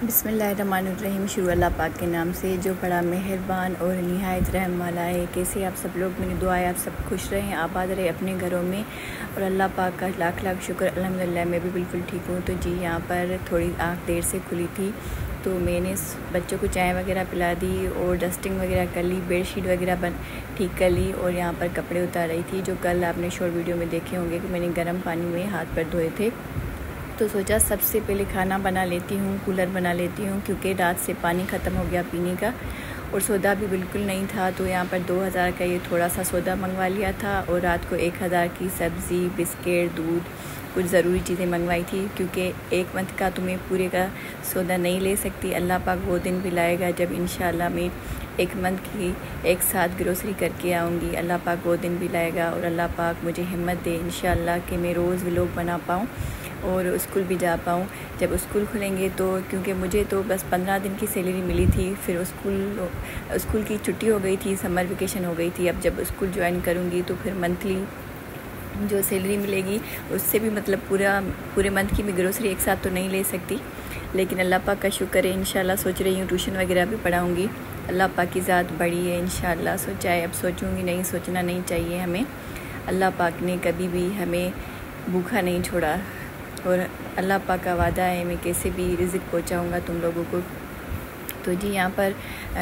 बिस्मिल्लाहिर्रहमानिर्रहीम। शुरू अल्लाह पाक के नाम से जो बड़ा मेहरबान और निहायत रहम वाला है। कैसे आप सब लोग, मेरी दुआ है आप सब खुश रहें, आबाद रहे अपने घरों में। और अल्लाह पाक का लाख लाख शुक्र, अल्हम्दुलिल्लाह मैं भी बिल्कुल ठीक हूँ। तो जी यहाँ पर थोड़ी आँख देर से खुली थी तो मैंने बच्चों को चाय वगैरह पिला दी और डस्टिंग वगैरह कर ली, बेडशीट वगैरह ठीक कर ली और यहाँ पर कपड़े उतार रही थी। जो कल आपने शॉर्ट वीडियो में देखे होंगे कि मैंने गर्म पानी में हाथ पैर धोए थे। तो सोचा सबसे पहले खाना बना लेती हूँ, कूलर बना लेती हूँ, क्योंकि रात से पानी ख़त्म हो गया पीने का और सौदा भी बिल्कुल नहीं था। तो यहाँ पर 2000 का ये थोड़ा सा सौदा मंगवा लिया था और रात को 1000 की सब्ज़ी, बिस्किट, दूध, कुछ ज़रूरी चीज़ें मंगवाई थी, क्योंकि एक मंथ का तुम्हें पूरे का सौदा नहीं ले सकती। अल्लाह पाक वो दिन भी लाएगा जब इंशाल्लाह मैं एक मंथ की एक साथ ग्रोसरी करके आऊँगी। अल्लाह पाक वो दिन भी लाएगा और अल्लाह पाक मुझे हिम्मत दे इंशाल्लाह कि मैं रोज़ व्लॉग बना पाऊँ और स्कूल भी जा पाऊँ। जब स्कूल खुलेंगे तो, क्योंकि मुझे तो बस 15 दिन की सैलरी मिली थी, फिर स्कूल की छुट्टी हो गई थी, समर वेकेशन हो गई थी। अब जब स्कूल ज्वाइन करूँगी तो फिर मंथली जो सैलरी मिलेगी उससे भी मतलब पूरे मंथ की मैं ग्रोसरी एक साथ तो नहीं ले सकती। लेकिन अल्लाह पाक का शुक्र है, इंशाल्लाह सोच रही हूँ ट्यूशन वगैरह भी पढ़ाऊँगी। अल्लाह पाक की ज़ात बड़ी है, इंशाल्लाह सोचा है। अब सोचूँगी नहीं, सोचना नहीं चाहिए हमें। अल्लाह पाक ने कभी भी हमें भूखा नहीं छोड़ा और अल्लाह पाक का वादा है मैं कैसे भी रिज़्क़ पहुँचाऊँगा तुम लोगों को। तो जी यहाँ पर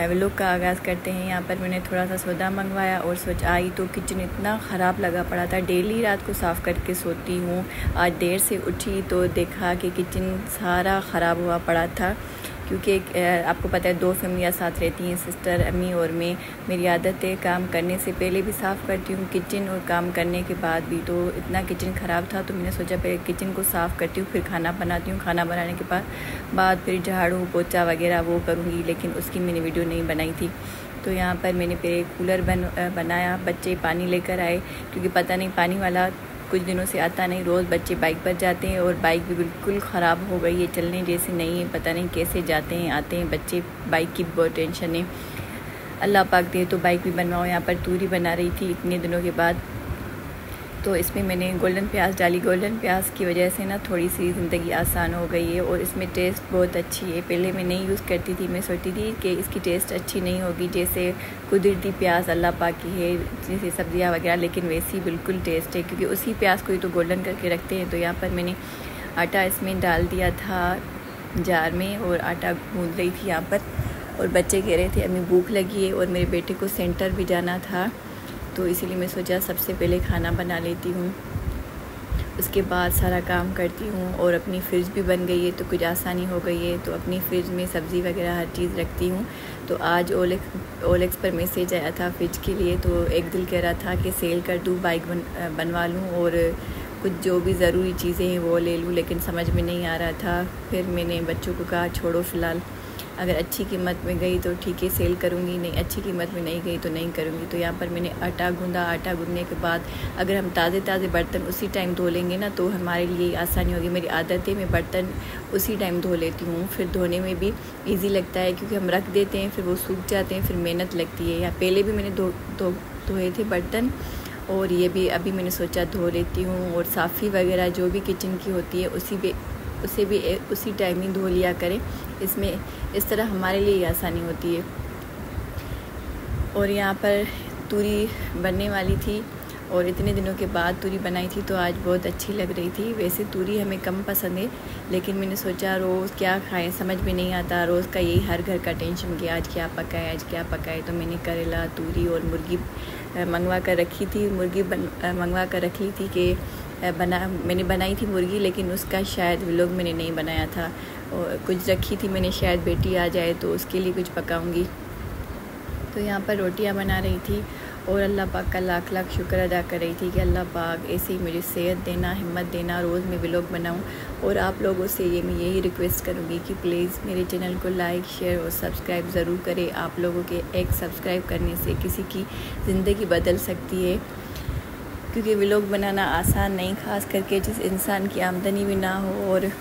व्लॉग का आगाज़ करते हैं। यहाँ पर मैंने थोड़ा सा सौदा मंगवाया और आई तो किचन इतना ख़राब लगा पड़ा था। डेली रात को साफ़ करके सोती हूँ। आज देर से उठी तो देखा कि किचन सारा ख़राब हुआ पड़ा था, क्योंकि आपको पता है 2 फैमिलियाँ साथ रहती हैं, सिस्टर, अम्मी और मैं। मेरी आदत है काम करने से पहले भी साफ़ करती हूँ किचन और काम करने के बाद भी। तो इतना किचन ख़राब था तो मैंने सोचा पहले किचन को साफ़ करती हूँ फिर खाना बनाती हूँ। खाना बनाने के बाद फिर झाड़ू पोछा वगैरह वो करूँगी, लेकिन उसकी मैंने वीडियो नहीं बनाई थी। तो यहाँ पर मैंने पहले कूलर बनाया। बच्चे पानी लेकर आए, क्योंकि पता नहीं पानी वाला कुछ दिनों से आता नहीं। रोज़ बच्चे बाइक पर जाते हैं और बाइक भी बिल्कुल ख़राब हो गई है, चलने जैसी नहीं है। पता नहीं कैसे जाते हैं आते हैं बच्चे, बाइक की बहुत टेंशन है। अल्लाह पाक दे तो बाइक भी बनवाओ। यहाँ पर तूरी बना रही थी इतने दिनों के बाद, तो इसमें मैंने गोल्डन प्याज डाली। गोल्डन प्याज की वजह से ना थोड़ी सी ज़िंदगी आसान हो गई है और इसमें टेस्ट बहुत अच्छी है। पहले मैं नहीं यूज़ करती थी, मैं सोचती थी कि इसकी टेस्ट अच्छी नहीं होगी, जैसे कुदरती प्याज अल्लाह पाक की है जैसे सब्जियां वगैरह, लेकिन वैसी बिल्कुल टेस्ट है, क्योंकि उसी प्याज को ही तो गोल्डन करके रखते हैं। तो यहाँ पर मैंने आटा इसमें डाल दिया था जार में और आटा गूँध रही थी यहाँ पर। और बच्चे कह रहे थे अम्मी भूख लगी है और मेरे बेटे को सेंटर भी जाना था, तो इसीलिए मैं सोचा सबसे पहले खाना बना लेती हूँ, उसके बाद सारा काम करती हूँ। और अपनी फ्रिज भी बन गई है तो कुछ आसानी हो गई है, तो अपनी फ्रिज में सब्ज़ी वगैरह हर चीज़ रखती हूँ। तो आज ओलेक्स पर मैसेज आया था फ्रिज के लिए, तो एक दिल कह रहा था कि सेल कर दूँ, बाइक बनवा लूँ और कुछ जो भी ज़रूरी चीज़ें हैं वो ले लूँ, लेकिन समझ में नहीं आ रहा था। फिर मैंने बच्चों को कहा छोड़ो फ़िलहाल, अगर अच्छी कीमत में गई तो ठीक है सेल करूँगी, नहीं अच्छी कीमत में नहीं गई तो नहीं करूँगी। तो यहाँ पर मैंने आटा गूँधा। आटा गूँधने के बाद अगर हम ताज़े बर्तन उसी टाइम धो लेंगे ना तो हमारे लिए आसानी होगी। मेरी आदत है मैं बर्तन उसी टाइम धो लेती हूँ, फिर धोने में भी ईजी लगता है, क्योंकि हम रख देते हैं फिर वो सूख जाते हैं, फिर मेहनत लगती है। या पहले भी मैंने धोए थे बर्तन और ये भी अभी मैंने सोचा धो लेती हूँ। और साफ़ी वगैरह जो भी किचन की होती है उसे भी उसी टाइम ही धो लिया करें, इसमें इस तरह हमारे लिए आसानी होती है। और यहाँ पर तूरी बनने वाली थी और इतने दिनों के बाद तूरी बनाई थी तो आज बहुत अच्छी लग रही थी। वैसे तूरी हमें कम पसंद है, लेकिन मैंने सोचा रोज़ क्या खाएं, समझ में नहीं आता। रोज़ का यही हर घर का टेंशन कि आज क्या पकाए आज क्या पकाए। तो मैंने करेला, तूरी और मुर्गी मंगवा कर रखी थी। मुर्गी मंगवा कर रखी थी कि मैंने बनाई थी मुर्गी, लेकिन उसका शायद व्लॉग मैंने नहीं बनाया था। और कुछ रखी थी मैंने, शायद बेटी आ जाए तो उसके लिए कुछ पकाऊंगी। तो यहाँ पर रोटियाँ बना रही थी और अल्लाह पाक का लाख लाख शुक्र अदा कर रही थी कि अल्लाह पाक ऐसे ही मुझे सेहत देना, हिम्मत देना, रोज़ मैं व्लॉग बनाऊँ। और आप लोगों से मैं यही रिक्वेस्ट करूँगी कि प्लीज़ मेरे चैनल को लाइक, शेयर और सब्सक्राइब ज़रूर करें। आप लोगों के एक सब्सक्राइब करने से किसी की ज़िंदगी बदल सकती है, क्योंकि व्लॉग बनाना आसान नहीं, ख़ास करके जिस इंसान की आमदनी भी ना हो और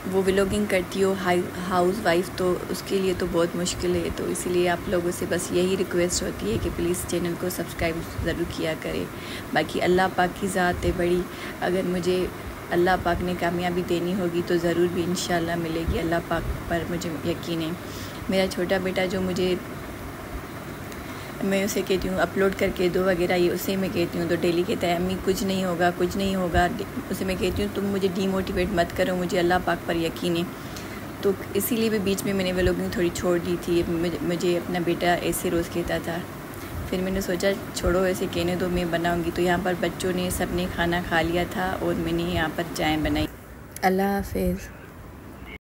वो व्लॉगिंग करती हो हाउस वाइफ, तो उसके लिए तो बहुत मुश्किल है। तो इसीलिए आप लोगों से बस यही रिक्वेस्ट होती है कि प्लीज़ चैनल को सब्सक्राइब ज़रूर किया करें। बाकी अल्लाह पाक की ज़ात है बड़ी, अगर मुझे अल्लाह पाक ने कामयाबी देनी होगी तो ज़रूर भी इंशाल्लाह मिलेगी। अल्लाह पाक पर मुझे यकीन है। मेरा छोटा बेटा जो मुझे, मैं उसे कहती हूँ अपलोड करके दो वगैरह, ये उसे मैं कहती हूँ तो डेली कहता है अम्मी कुछ नहीं होगा, कुछ नहीं होगा। उसे मैं कहती हूँ तुम मुझे डीमोटिवेट मत करो, मुझे अल्लाह पाक पर यकीन है। तो इसीलिए भी बीच में मैंने व्लॉगिंग थोड़ी छोड़ दी थी। मुझे अपना बेटा ऐसे रोज़ कहता था, फिर मैंने सोचा छोड़ो ऐसे कहने दो, मैं बनाऊँगी। तो यहाँ पर बच्चों ने सब ने खाना खा लिया था और मैंने यहाँ पर चाय बनाई। अल्लाह हाफ़िज़।